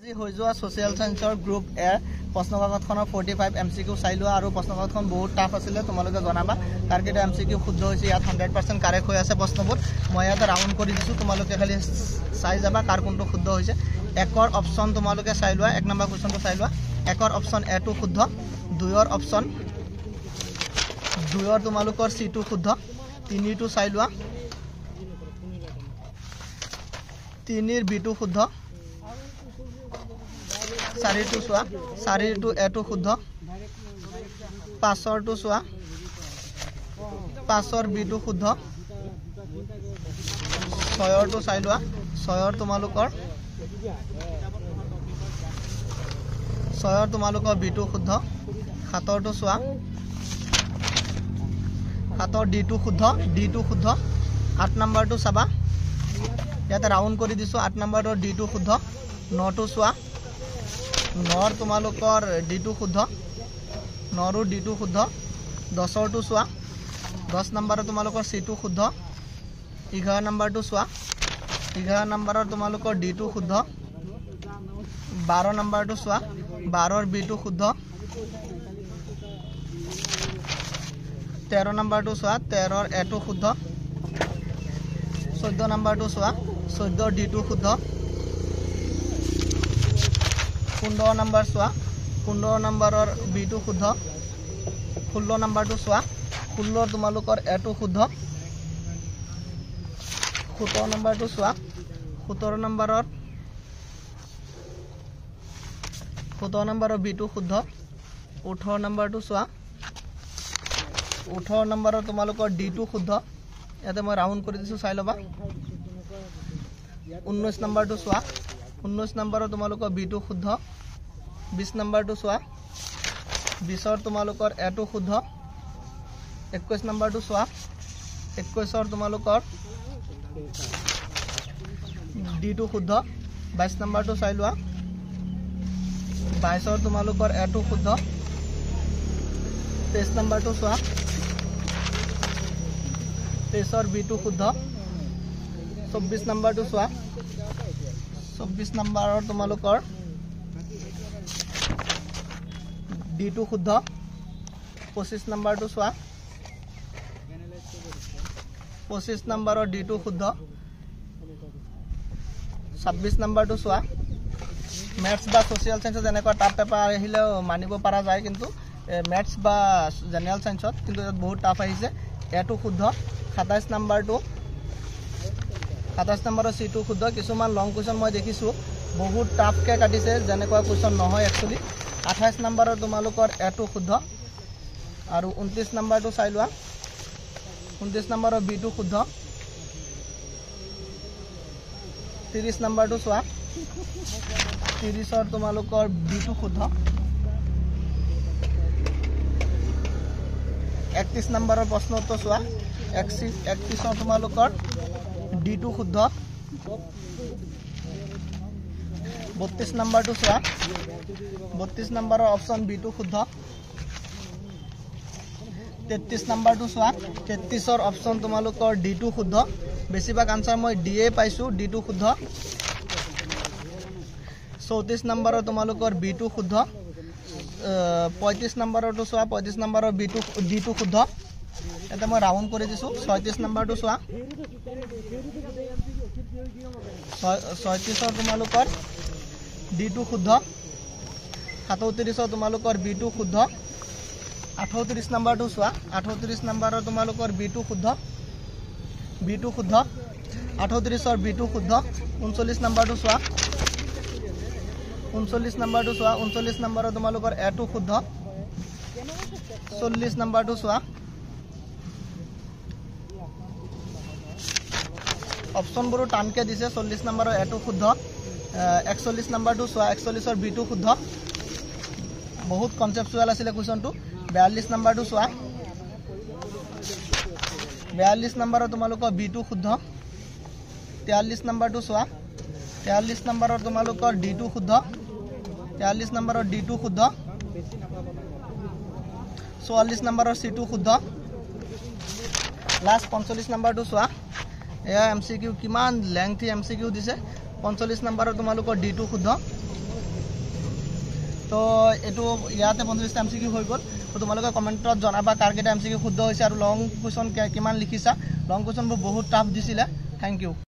আজি হৈ যোৱা সোশিয়াল সায়েন্সৰ গ্ৰুপ এ প্ৰশ্নকাকতখনৰ 45 এমসিকিউ চাই লোৱা আৰু প্ৰশ্নকাকতখন বহুত টাফ আছিল তোমালোকে জনাবা তাৰ কেইটা এমসিকিউ শুদ্ধ হৈছে ইয়াত 100% কাৰেক্ট হৈ আছে প্ৰশ্নবোৰ মই ইয়াত ৰাউন্ড কৰি দিছো তোমালোকে খালি চাই যাবা কাৰ কোনটো শুদ্ধ হৈছে একৰ অপচন তোমালোকে চাই লোৱা এক নম্বৰ কোৱেশ্চনটো চাই লোৱা একৰ অপচন এ টো শুদ্ধ দুইৰ অপচন দুইৰ তোমালোকৰ সি টো শুদ্ধ তিনিটো চাই লোৱা তিনিৰ বি টো শুদ্ধ চাৰিটো চোৱা চাৰিটো এটো শুদ্ধ পাঁচৰটো চোৱা পাঁচৰ বিটো শুদ্ধ ছয়ৰটো চাই লোৱা ছয়ৰ তোমালোকৰ বিটো শুদ্ধ সাতৰটো চোৱা সাতৰ ডিটো শুদ্ধ আঠ নম্বৰটো চাবা ইয়াতে ৰাউন্ড কৰি দিছো আঠ নম্বৰৰ ডিটো শুদ্ধ নটো চোৱা নৰ তোমালোকৰ ডিটো শুদ্ধ নৰো ডিটো শুদ্ধ দছৰটো চোৱা 10 নম্বৰৰ তোমালোকৰ সিটো শুদ্ধ 11 নম্বৰটো চোৱা 11 নম্বৰৰ তোমালোকৰ ডিটো শুদ্ধ 12 নম্বৰটো চোৱা 12ৰ বিটো শুদ্ধ 13 নম্বৰটো চোৱা 13ৰ এটো শুদ্ধ 14 নম্বৰটো চোৱা 14ৰ ডিটো শুদ্ধ 15 নম্বৰ চোৱা 15 নম্বৰৰ বিটো শুদ্ধ 16 নম্বৰটো চোৱা 16ৰ তোমালোকৰ এটো শুদ্ধ 17 নম্বৰটো চোৱা 17 নম্বৰৰ বিটো শুদ্ধ 18 নম্বৰটো চোৱা 18 নম্বৰৰ তোমালোকৰ ডিটো শুদ্ধ ইয়াতে মই ৰাউন্ড কৰি দিছো চাই লবা 19 নম্বৰটো চোৱা 19 নম্বৰৰ তোমালোকৰ বিটো শুদ্ধ 20 নম্বৰটো চোৱা 20ৰ তোমালোকৰ এটো শুদ্ধ 21 নম্বৰটো চোৱা 21ৰ তোমালোকৰ ডিটো শুদ্ধ 22 নম্বৰটো চাই লোৱা 22ৰ তোমালোকৰ এটো শুদ্ধ 23 নম্বৰটো চোৱা 23ৰ বিটো শুদ্ধ 24 নম্বৰটো চোৱা 24 নম্বৰৰ তোমালোকৰ ডিটো শুদ্ধ 25 নম্বৰটো চোৱা 25 নম্বৰৰ ডিটো শুদ্ধ 26 নম্বৰটো চোৱা ম্যাথছ বা সোশিয়াল সায়েন্সত এনেকুৱা টাফ পেপাৰ আহিলেও মানিব পৰা যায় কিন্তু ম্যাথছ বা জেনাৰেল সায়েন্সত কিন্তু বহুত টাফ আহিছে এটো শুদ্ধ 27 নম্বৰটো 27 নম্বৰৰ সিটো শুদ্ধ কিছুমান লং কোৱেশ্চন মই দেখিছো বহুত টাফকে কাটিছে যেনেকুৱা কোৱেশ্চন নহয় একচুয়ালি 28 নম্বৰৰ তোমালোকৰ এটো শুদ্ধ আৰু 29 নম্বৰটো চাই লোৱা 29 নম্বৰৰ বিটো শুদ্ধ 30 নম্বৰটো চোৱা 30ৰ তোমালোকৰ বিটো শুদ্ধ 31 নম্বৰৰ প্ৰশ্নটো চোৱা 31ৰ তোমালোকৰ ডিটো শুদ্ধ 32 নম্বৰটো চোৱা 32 নম্বৰৰ অপচন বিটো শুদ্ধ 33 নম্বৰটো চোৱা 33ৰ অপচন তোমালোকৰ ডিটো শুদ্ধ বেছিভাগ আনসাৰ মই ডিএ পাইছো ডিটো শুদ্ধ 34 নম্বৰৰ তোমালোকৰ বিটো শুদ্ধ 35 নম্বৰটো চোৱা 35 নম্বৰৰ বিটো ডিটো শুদ্ধ এটা মই ৰাউন্ড কৰি দিছো 36 নম্বৰটো চোৱা 36ৰ তোমালোকৰ ডিটো শুদ্ধ 37ৰ তোমালোকৰ বিটো শুদ্ধ 38 নম্বৰটো চোৱা 38 নম্বৰৰ তোমালোকৰ বিটো শুদ্ধ 38ৰ বিটো শুদ্ধ 39 নম্বৰটো চোৱা 39 নম্বৰটো চোৱা 39 নম্বৰৰ তোমালোকৰ এটো শুদ্ধ 40 নম্বৰটো চোৱা অপচনবোৰ টানকে দিছে 40 নম্বৰৰ এটো শুদ্ধ 41 নম্বৰটো চোৱা 41ৰ বিটো শুদ্ধ বহুত কনসেপচুয়াল আছিল কোৱেশ্চনটো 42 নম্বৰটো চোৱা 42 নম্বৰৰ তোমালোকৰ বিটো শুদ্ধ 43 নম্বৰটো চোৱা 43 নম্বৰৰ তোমালোকৰ ডিটো শুদ্ধ 43 নম্বৰৰ ডিটো শুদ্ধ 44 নম্বৰৰ সিটো শুদ্ধ লাষ্ট 45 নম্বৰটো চোৱা এয়া এমসিকিউ কিমান লেংথি এমসিকিউ দিছে 45 নম্বৰৰ তোমালোকৰ ডি2 শুদ্ধ তো এইটো ইয়াতে 45টা MCQ হৈ গ'ল তো তোমালোকে কমেণ্টত জনাবা কাৰ কেইটা MCQ শুদ্ধ হৈছে আৰু লং কুৱেশ্যন কিমান লিখিছা লং কুৱেশ্যনবোৰ বহুত টাফ দিছিলে থেংক ইউ